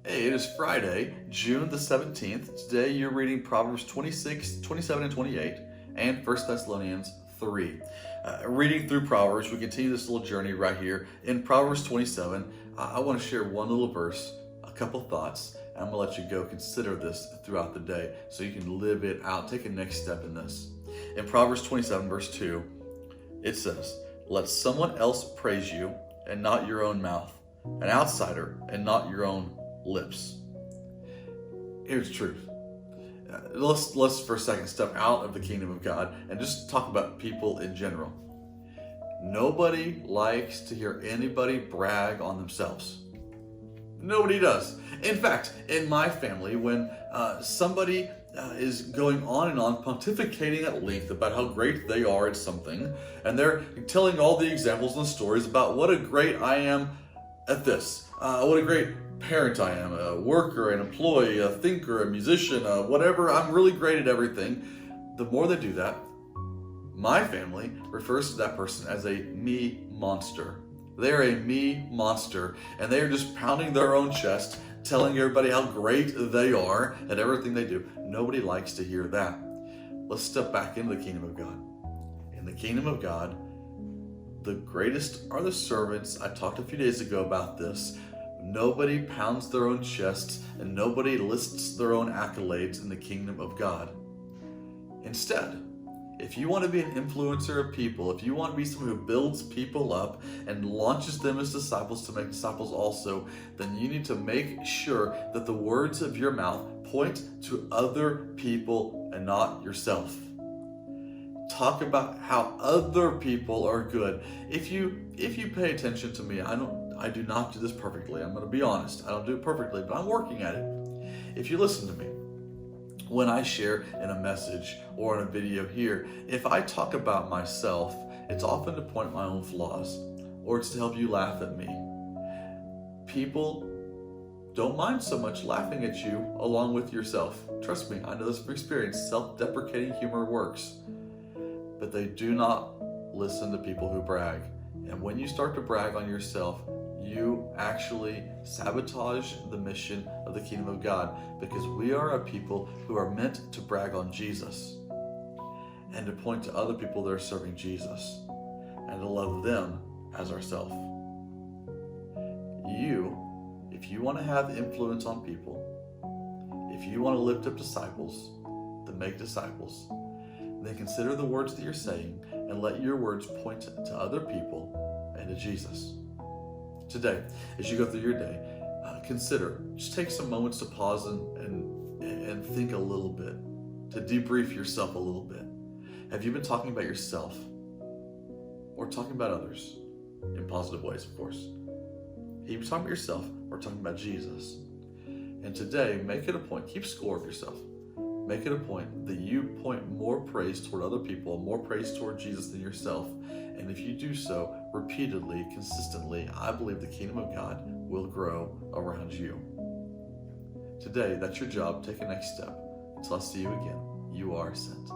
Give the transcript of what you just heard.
Hey, it is Friday, June the 17th. Today you're reading Proverbs 26, 27, and 28, and 1 Thessalonians 3. Reading through Proverbs, we continue this little journey right here. In Proverbs 27, I want to share one little verse, a couple thoughts, and I'm going to let you go consider this throughout the day so you can live it out, take a next step in this. In Proverbs 27, verse 2, it says, "Let someone else praise you and not your own mouth, an outsider and not your own lips." Here's the truth. Let's for a second step out of the kingdom of God and just talk about people in general. Nobody likes to hear anybody brag on themselves. Nobody does. In fact, in my family, when somebody is going on and on pontificating at length about how great they are at something, and they're telling all the examples and stories about what a great I am at this, what a great parent I am, a worker, an employee, a thinker, a musician, whatever, I'm really great at everything. The more they do that, my family refers to that person as a me monster. They're a me monster, and they are just pounding their own chest, telling everybody how great they are at everything they do. Nobody likes to hear that. Let's step back into the kingdom of God. In the kingdom of God, the greatest are the servants. I talked a few days ago about this. Nobody pounds their own chests and nobody lists their own accolades in the kingdom of God. Instead, if you want to be an influencer of people, if you want to be someone who builds people up and launches them as disciples to make disciples also, then you need to make sure that the words of your mouth point to other people and not yourself. Talk about how other people are good. If you pay attention to me, I do not do this perfectly. I'm going to be honest. I don't do it perfectly, but I'm working at it. If you listen to me, when I share in a message or in a video here, if I talk about myself, it's often to point my own flaws, or it's to help you laugh at me. People don't mind so much laughing at you along with yourself. Trust me, I know this from experience. Self-deprecating humor works. But they do not listen to people who brag. And when you start to brag on yourself, you actually sabotage the mission of the kingdom of God, because we are a people who are meant to brag on Jesus and to point to other people that are serving Jesus and to love them as ourselves. If you want to have influence on people, if you want to lift up disciples, to make disciples, then consider the words that you're saying and let your words point to other people and to Jesus. Today, as you go through your day, consider, just take some moments to pause and think a little bit, to debrief yourself a little bit. Have you been talking about yourself or talking about others in positive ways, of course? Have you been talking about yourself or talking about Jesus? And today, make it a point, keep score of yourself. Make it a point that you point more praise toward other people, more praise toward Jesus than yourself. And if you do so repeatedly, consistently, I believe the kingdom of God will grow around you. Today, that's your job. Take a next step. Until I see you again, you are sent.